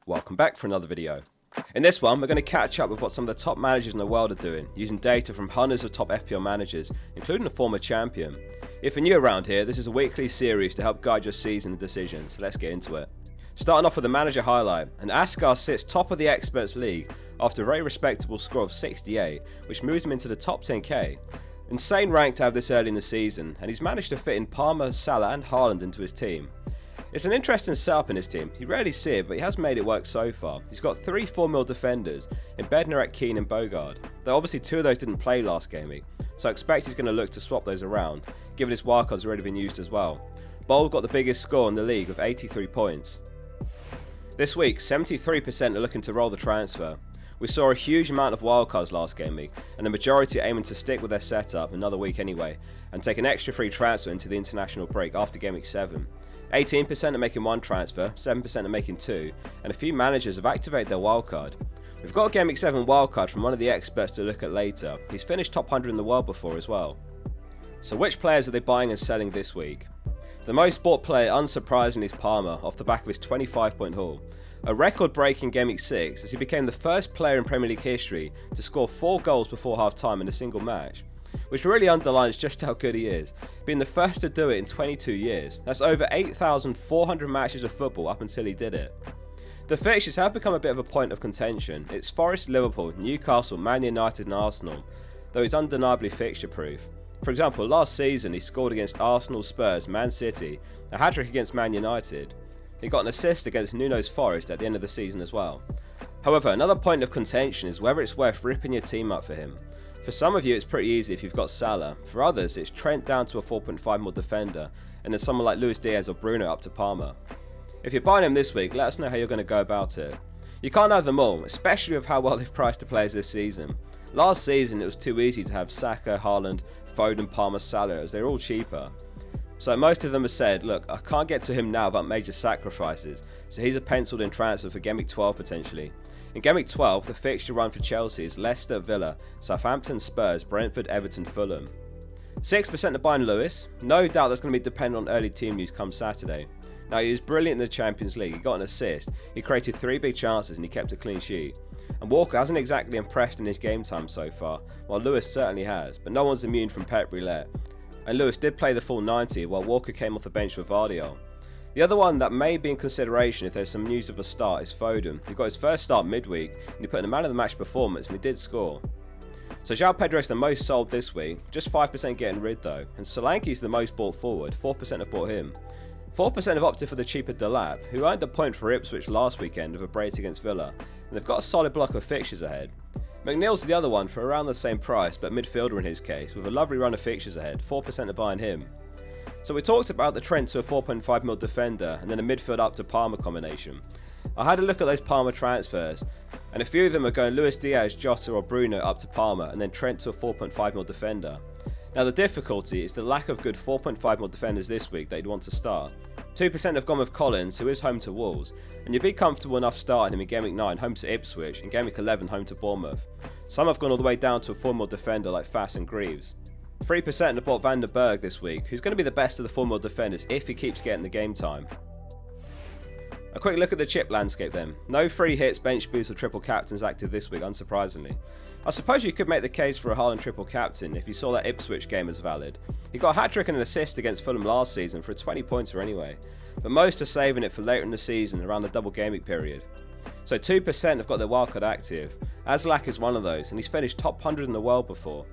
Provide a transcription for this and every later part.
Welcome back for another video. In this one, we're going to catch up with what some of the top managers in the world are doing, using data from hundreds of top FPL managers, including a former champion. If you're new around here, this is a weekly series to help guide your season and decisions. Let's get into it. Starting off with the manager highlight, and Asghar sits top of the Experts League after a very respectable score of 68, which moves him into the top 10k. Insane rank to have this early in the season, and he's managed to fit in Palmer, Salah and Haaland into his team. It's an interesting setup in his team. You rarely see it, but he has made it work so far. He's got 3 4-mil defenders in Bednarek, Keane and Bogard, though obviously 2 of those didn't play last game week, so I expect he's going to look to swap those around, given his wildcard's already been used as well. Bold got the biggest score in the league with 83 points. This week, 73% are looking to roll the transfer. We saw a huge amount of wildcards last game week, and the majority are aiming to stick with their setup another week anyway, and take an extra free transfer into the international break after game week 7. 18% are making 1 transfer, 7% are making 2, and a few managers have activated their wildcard. We've got a game week 7 wildcard from one of the experts to look at later. He's finished top 100 in the world before as well. So which players are they buying and selling this week? The most bought player, unsurprisingly, is Palmer, off the back of his 25-point haul. A record-breaking game week 6, as he became the first player in Premier League history to score 4 goals before half-time in a single match, which really underlines just how good he is, being the first to do it in 22 years. That's over 8,400 matches of football up until he did it. The fixtures have become a bit of a point of contention. It's Forest, Liverpool, Newcastle, Man United and Arsenal, though he's undeniably fixture-proof. For example, last season he scored against Arsenal, Spurs, Man City, a hat-trick against Man United. He got an assist against Nuno's Forest at the end of the season as well. However, another point of contention is whether it's worth ripping your team up for him. For some of you it's pretty easy if you've got Salah, for others it's Trent down to a 4.5 mil defender, and then someone like Luis Diaz or Bruno up to Palmer. If you're buying him this week, let us know how you're going to go about it. You can't have them all, especially with how well they've priced the players this season. Last season it was too easy to have Saka, Haaland, Foden, Palmer, Salah, as they're all cheaper. So most of them have said, look, I can't get to him now without major sacrifices, so he's a penciled in transfer for game week 12 potentially. In game week 12, the fixture run for Chelsea is Leicester, Villa, Southampton, Spurs, Brentford, Everton, Fulham. 6% are buying Lewis. No doubt that's going to be dependent on early team news come Saturday. Now, he was brilliant in the Champions League. He got an assist, he created 3 big chances and he kept a clean sheet. And Walker hasn't exactly impressed in his game time so far, while Lewis certainly has, but no one's immune from Pep Roulette. And Lewis did play the full 90 while Walker came off the bench with Vardiol. The other one that may be in consideration if there's some news of a start is Foden, who got his first start midweek and he put in a man of the match performance and he did score. So João Pedro is the most sold this week, just 5% getting rid though, and Solanke is the most bought forward, 4% have bought him. 4% have opted for the cheaper Delap, who earned a point for Ipswich last weekend with a brace against Villa, and they've got a solid block of fixtures ahead. McNeil's the other one for around the same price, but midfielder in his case, with a lovely run of fixtures ahead, 4% are buying him. So we talked about the Trent to a 4.5 mil defender, and then a midfield up to Palmer combination. I had a look at those Palmer transfers, and a few of them are going Luis Diaz, Jota or Bruno up to Palmer, and then Trent to a 4.5 mil defender. Now the difficulty is the lack of good 4.5 mil defenders this week that you'd want to start. 2% have gone with Collins, who is home to Wolves, and you'd be comfortable enough starting him in game week 9 home to Ipswich and game week 11 home to Bournemouth. Some have gone all the way down to a 4 mil defender like Fass and Greaves. 3% have bought Van der Berg this week, who's going to be the best of the 4 mil defenders if he keeps getting the game time. A quick look at the chip landscape then. No free hits, bench boosts or triple captains active this week, unsurprisingly. I suppose you could make the case for a Haaland triple captain if you saw that Ipswich game as valid. He got a hat-trick and an assist against Fulham last season for a 20-pointer anyway, but most are saving it for later in the season around the double game week period. So 2% have got their wildcard active. Aslak is one of those, and he's finished top 100 in the world before.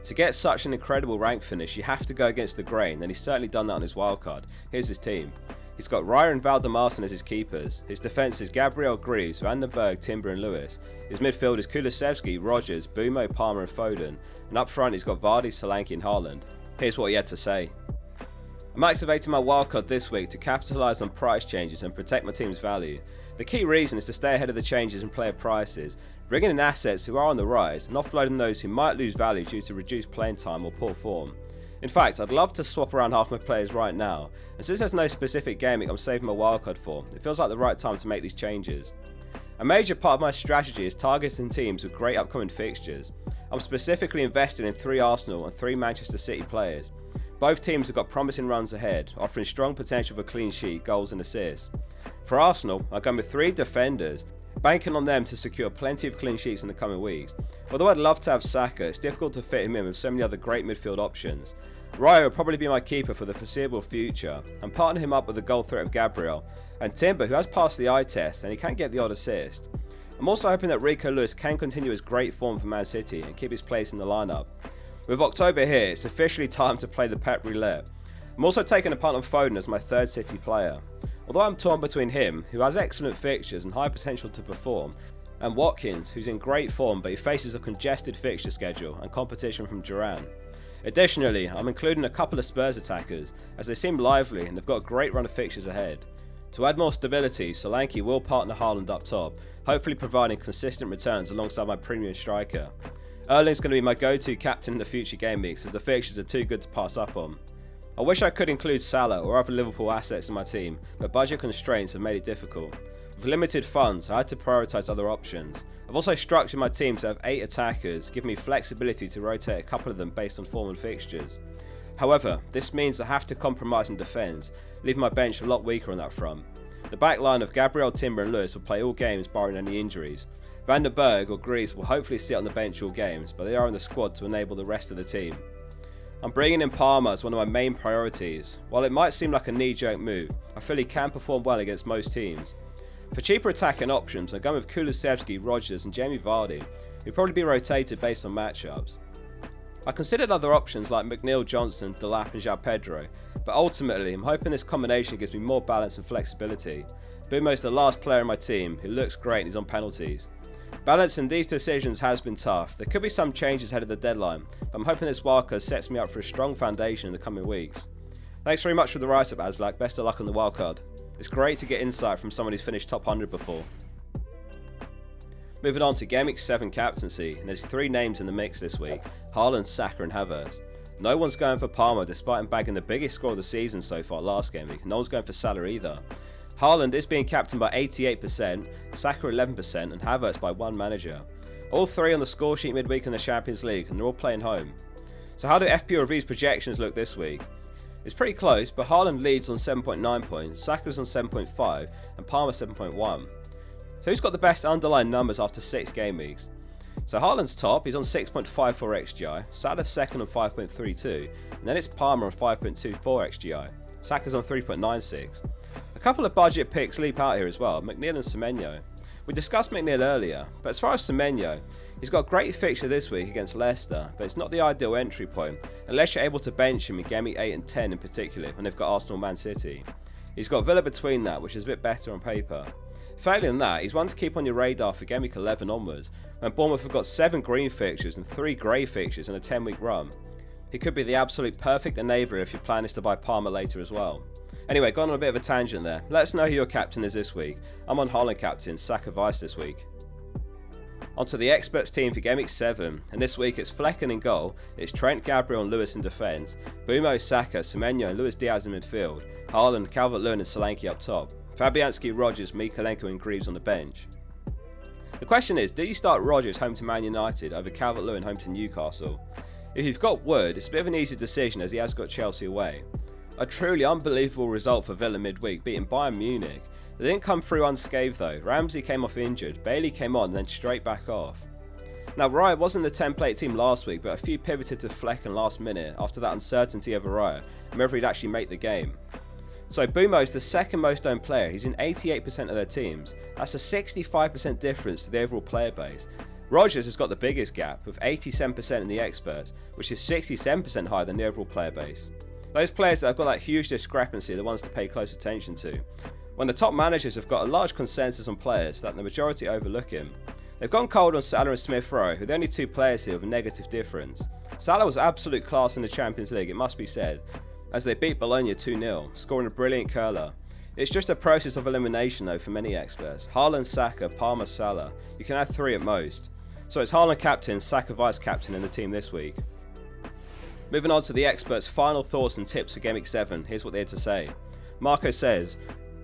To get such an incredible rank finish, you have to go against the grain, and he's certainly done that on his wildcard. Here's his team. He's got Raya and Valdemarson as his keepers. His defence is Gabriel, Greaves, Van der Berg, Timber and Lewis. His midfield is Kulusevski, Rogers, Bumo, Palmer and Foden. And up front he's got Vardy, Solanke and Haaland. Here's what he had to say. I'm activating my wildcard this week to capitalise on price changes and protect my team's value. The key reason is to stay ahead of the changes in player prices, bringing in assets who are on the rise and offloading those who might lose value due to reduced playing time or poor form. In fact, I'd love to swap around half my players right now, and since there's no specific gaming I'm saving my wildcard for, it feels like the right time to make these changes. A major part of my strategy is targeting teams with great upcoming fixtures. I'm specifically invested in 3 Arsenal and 3 Manchester City players. Both teams have got promising runs ahead, offering strong potential for clean sheet, goals and assists. For Arsenal, I'm going with 3 defenders, banking on them to secure plenty of clean sheets in the coming weeks. Although I'd love to have Saka, it's difficult to fit him in with so many other great midfield options. Raya will probably be my keeper for the foreseeable future. I'm partnering him up with the goal threat of Gabriel, and Timber, who has passed the eye test and he can get the odd assist. I'm also hoping that Rico Lewis can continue his great form for Man City and keep his place in the lineup. With October here, it's officially time to play the Pep Roulette. I'm also taking a punt on Foden as my 3rd City player. Although I'm torn between him, who has excellent fixtures and high potential to perform, and Watkins, who's in great form but he faces a congested fixture schedule and competition from Duran. Additionally, I'm including a couple of Spurs attackers, as they seem lively and they've got a great run of fixtures ahead. To add more stability, Solanke will partner Haaland up top, hopefully providing consistent returns alongside my premium striker. Erling's going to be my go-to captain in the future game weeks, as the fixtures are too good to pass up on. I wish I could include Salah or other Liverpool assets in my team, but budget constraints have made it difficult. With limited funds, I had to prioritise other options. I've also structured my team to have 8 attackers, giving me flexibility to rotate a couple of them based on form and fixtures. However, this means I have to compromise in defence, leaving my bench a lot weaker on that front. The back line of Gabriel, Timber and Lewis will play all games barring any injuries. Van der Berg or Greaves will hopefully sit on the bench all games, but they are in the squad to enable the rest of the team. I'm bringing in Palmer as one of my main priorities. While it might seem like a knee-jerk move, I feel he can perform well against most teams. For cheaper attacking options, I'm going with Kulusevski, Rodgers and Jamie Vardy, who'll probably be rotated based on matchups. I considered other options like McNeil, Johnson, Delap and João Pedro, but ultimately I'm hoping this combination gives me more balance and flexibility. Bumo's the last player in my team who looks great and he's on penalties. Balancing these decisions has been tough. There could be some changes ahead of the deadline, but I'm hoping this wildcard sets me up for a strong foundation in the coming weeks. Thanks very much for the write-up, Aslak. Best of luck on the wildcard. It's great to get insight from someone who's finished top 100 before. Moving on to GW7 Captaincy, and there's 3 names in the mix this week: Haaland, Saka and Havertz. No one's going for Palmer despite him bagging the biggest score of the season so far last game week. No one's going for Salah either. Haaland is being captained by 88%, Saka 11% and Havertz by 1 manager. All 3 on the score sheet midweek in the Champions League and they're all playing home. So how do FPL Review's projections look this week? It's pretty close, but Haaland leads on 7.9 points, Saka's on 7.5 and Palmer 7.1. So who's got the best underlying numbers after 6 game weeks? So Haaland's top, he's on 6.54 XGI, Salah's second on 5.32, and then it's Palmer on 5.24 XGI. Saka's on 3.96. A couple of budget picks leap out here as well, McNeil and Semenyo. We discussed McNeil earlier, but as far as Semenyo, he's got a great fixture this week against Leicester, but it's not the ideal entry point, unless you're able to bench him in game week 8 and 10 in particular, when they've got Arsenal Man City. He's got Villa between that, which is a bit better on paper. Failing that, he's one to keep on your radar for game week 11 onwards, when Bournemouth have got 7 green fixtures and 3 grey fixtures in a 10-week run. He could be the absolute perfect enabler if your plan is to buy Palmer later as well. Anyway, gone on a bit of a tangent there. Let us know who your captain is this week. I'm on Haaland captain, Saka vice this week. Onto the experts team for game week 7, and this week it's Flecken in goal, it's Trent, Gabriel and Lewis in defence, Bumo, Saka, Semenyo and Luis Diaz in midfield, Haaland, Calvert-Lewin and Solanke up top, Fabianski, Rodgers, Mykolenko and Greaves on the bench. The question is, do you start Rodgers home to Man United over Calvert-Lewin home to Newcastle? If you've got Wood, it's a bit of an easy decision as he has got Chelsea away. A truly unbelievable result for Villa midweek, beating Bayern Munich. They didn't come through unscathed though. Ramsey came off injured, Bailey came on and then straight back off. Now Raya wasn't the template team last week, but a few pivoted to Flecken last minute after that uncertainty over Raya and whether he'd actually make the game. So Bumo's the second most owned player, he's in 88% of their teams. That's a 65% difference to the overall player base. Rodgers has got the biggest gap, with 87% in the experts, which is 67% higher than the overall player base. Those players that have got that huge discrepancy are the ones to pay close attention to. When the top managers have got a large consensus on players that the majority overlook him. They've gone cold on Salah and Smith Rowe, who are the only 2 players here with a negative difference. Salah was absolute class in the Champions League, it must be said, as they beat Bologna 2-0, scoring a brilliant curler. It's just a process of elimination though for many experts. Haaland, Saka, Palmer, Salah. You can have 3 at most. So it's Haaland captain, Saka vice captain in the team this week. Moving on to the experts' final thoughts and tips for Game Week 7, here's what they had to say. Marco says,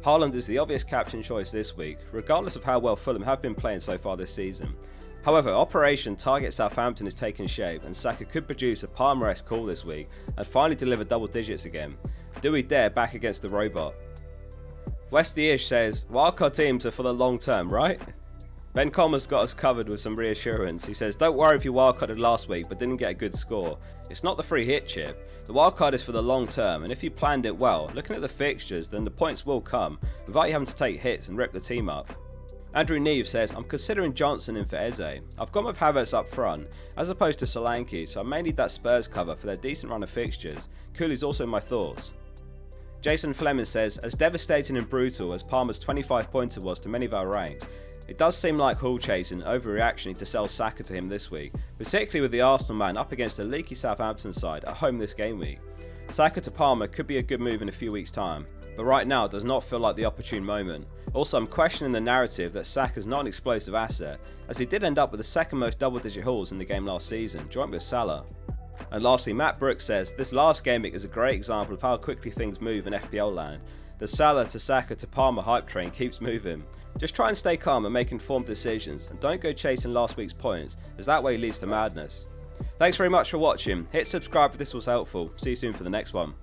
Haaland is the obvious captain choice this week, regardless of how well Fulham have been playing so far this season. However, Operation Target Southampton is taking shape and Saka could produce a Palmer-esque call this week and finally deliver double digits again. Do we dare back against the robot? Westy-ish says, wildcard teams are for the long term, right? Ben Comer's got us covered with some reassurance. He says, don't worry if you wildcarded last week but didn't get a good score. It's not the free hit chip. The wildcard is for the long term, and if you planned it well, looking at the fixtures, then the points will come without you having to take hits and rip the team up. Andrew Neve says, I'm considering Johnson in for Eze. I've gone with Havertz up front, as opposed to Solanke, so I may need that Spurs cover for their decent run of fixtures. Cooley's also in my thoughts. Jason Fleming says, as devastating and brutal as Palmer's 25-pointer was to many of our ranks, it does seem like Hall chasing overreaction to sell Saka to him this week, particularly with the Arsenal man up against a leaky Southampton side at home this game week. Saka to Palmer could be a good move in a few weeks' time, but right now does not feel like the opportune moment. Also, I'm questioning the narrative that Saka's not an explosive asset, as he did end up with the second most double-digit hauls in the game last season, joint with Salah. And lastly, Matt Brooks says, this last game week is a great example of how quickly things move in FPL land. The Salah to Saka to Palmer hype train keeps moving. Just try and stay calm and make informed decisions, and don't go chasing last week's points, as that way leads to madness. Thanks very much for watching. Hit subscribe if this was helpful. See you soon for the next one.